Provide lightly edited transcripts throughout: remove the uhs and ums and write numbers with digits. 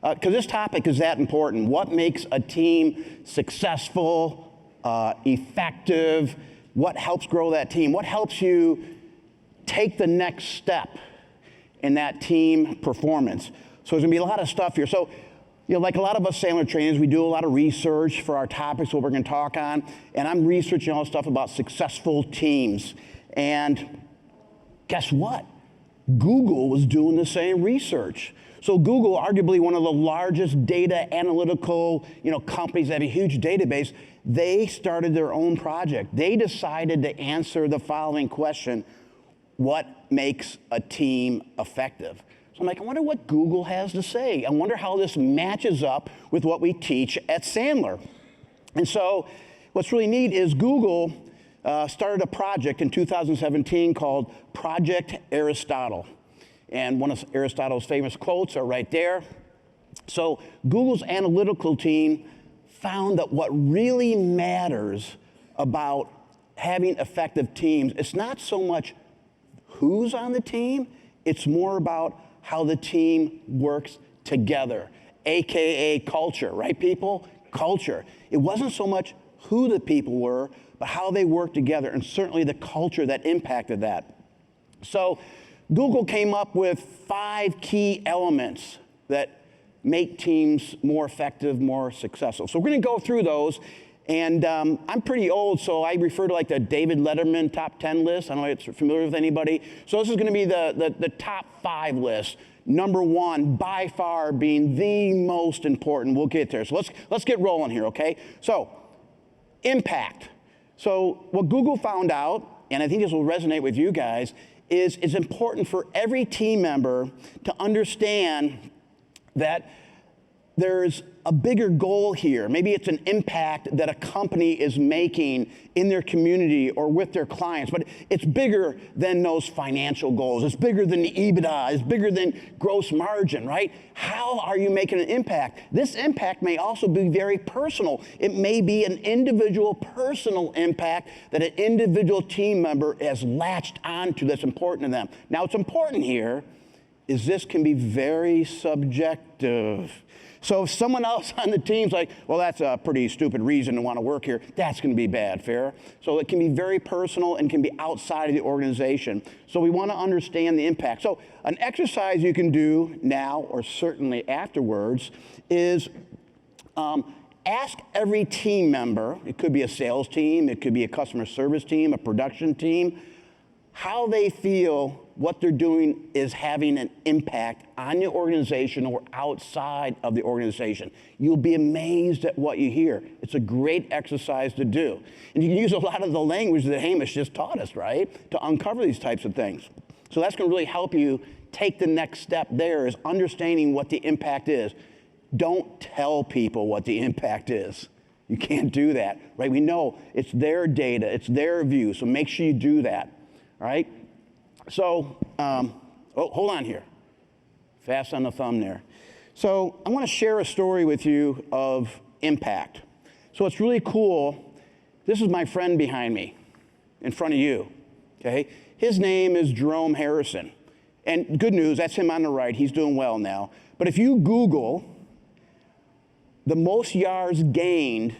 because this topic is that important. What makes a team successful, effective? What helps grow that team? What helps you take the next step in that team performance? So there's going to be a lot of stuff here. So, like a lot of us Sandler trainers, we do a lot of research for our topics, what we're going to talk on. And I'm researching all this stuff about successful teams. And guess what? Google was doing the same research. So Google, arguably one of the largest data analytical, companies that have a huge database, they started their own project. They decided to answer the following question: what makes a team effective? So I'm like, I wonder what Google has to say. I wonder how this matches up with what we teach at Sandler. And so what's really neat is Google started a project in 2017 called Project Aristotle. And one of Aristotle's famous quotes are right there. So Google's analytical team found that what really matters about having effective teams, it's not so much who's on the team, it's more about how the team works together, AKA culture, right, people? Culture. It wasn't so much who the people were, but how they worked together, and certainly the culture that impacted that. So Google came up with 5 key elements that make teams more effective, more successful. So we're going to go through those. And I'm pretty old, so I refer to like the David Letterman top 10 list. I don't know if you're familiar with anybody. So this is going to be the top 5 list. Number 1, by far, being the most important. We'll get there. So let's get rolling here, okay? So impact. So what Google found out, and I think this will resonate with you guys, is it's important for every team member to understand that there's a bigger goal here. Maybe it's an impact that a company is making in their community or with their clients, but it's bigger than those financial goals. It's bigger than the EBITDA. It's bigger than gross margin, right? How are you making an impact? This impact may also be very personal. It may be an individual personal impact that an individual team member has latched onto that's important to them. Now, what's important here is this can be very subjective. So if someone else on the team's like, well, that's a pretty stupid reason to want to work here, that's going to be bad, fair? So it can be very personal and can be outside of the organization. So we want to understand the impact. So an exercise you can do now or certainly afterwards is ask every team member, it could be a sales team, it could be a customer service team, a production team, how they feel what they're doing is having an impact on the organization or outside of the organization. You'll be amazed at what you hear. It's a great exercise to do. And you can use a lot of the language that Hamish just taught us, right, to uncover these types of things. So that's going to really help you take the next step there, is understanding what the impact is. Don't tell people what the impact is. You can't do that, right? We know it's their data, it's their view, so make sure you do that, all right? So, hold on here. Fast on the thumb there. So I want to share a story with you of impact. So it's really cool. This is my friend behind me, in front of you, okay? His name is Jerome Harrison. And good news, that's him on the right. He's doing well now. But if you Google the most yards gained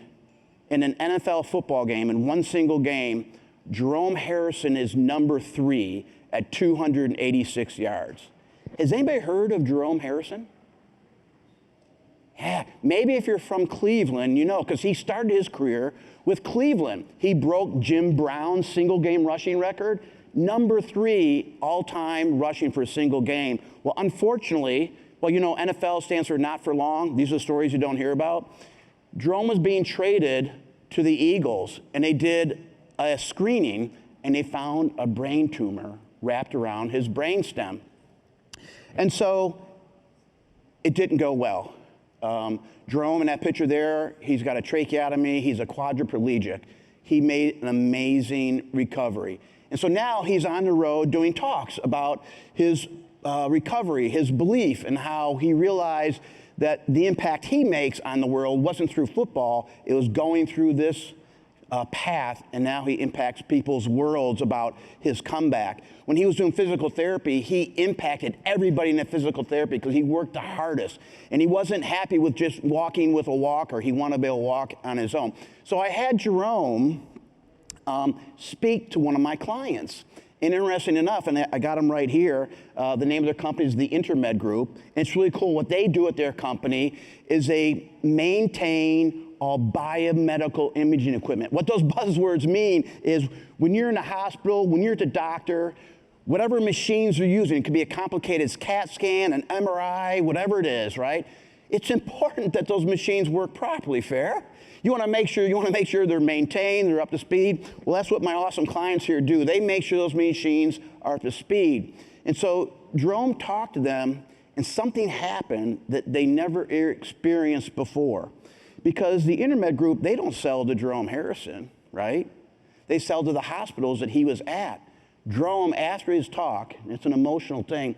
in an NFL football game, in one single game, Jerome Harrison is number 3 at 286 yards. Has anybody heard of Jerome Harrison? Yeah, maybe if you're from Cleveland, you know, because he started his career with Cleveland. He broke Jim Brown's single game rushing record, number 3 all-time rushing for a single game. Well, unfortunately, NFL stands for not for long. These are the stories you don't hear about. Jerome was being traded to the Eagles, and they did a screening, and they found a brain tumor wrapped around his brainstem. And so it didn't go well. Jerome, in that picture there, he's got a tracheotomy, he's a quadriplegic. He made an amazing recovery. And so now he's on the road doing talks about his recovery, his belief, and how he realized that the impact he makes on the world wasn't through football, it was going through this path, and now he impacts people's worlds about his comeback. When he was doing physical therapy, he impacted everybody in the physical therapy because he worked the hardest. And he wasn't happy with just walking with a walker. He wanted to be able to walk on his own. So I had Jerome speak to one of my clients. And interesting enough, and I got him right here, the name of their company is the Intermed Group. And it's really cool. What they do at their company is they maintain all biomedical imaging equipment. What those buzzwords mean is when you're in a hospital, when you're at the doctor, whatever machines you're using, it could be a complicated CAT scan, an MRI, whatever it is, right? It's important that those machines work properly, fair? You want to make sure they're maintained, they're up to speed. Well, that's what my awesome clients here do. They make sure those machines are up to speed. And so Jerome talked to them, and something happened that they never experienced before. Because the Intermed Group, they don't sell to Jerome Harrison, right? They sell to the hospitals that he was at. Jerome, after his talk, it's an emotional thing,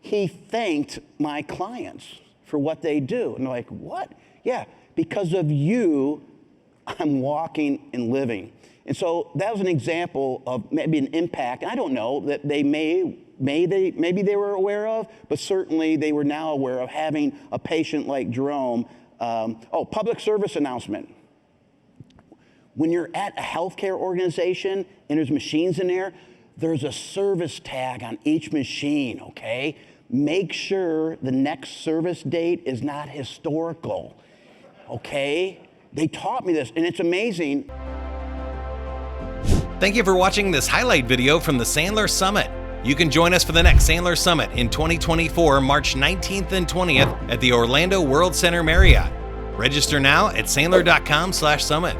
he thanked my clients for what they do. And they're like, what? Yeah, because of you, I'm walking and living. And so that was an example of maybe an impact. I don't know that they maybe they were aware of, but certainly they were now aware of having a patient like Jerome. Public service announcement. When you're at a healthcare organization and there's machines in there, there's a service tag on each machine, okay? Make sure the next service date is not historical, okay? They taught me this, and it's amazing. Thank you for watching this highlight video from the Sandler Summit. You can join us for the next Sandler Summit in 2024, March 19th and 20th at the Orlando World Center Marriott. Register now at sandler.com/summit.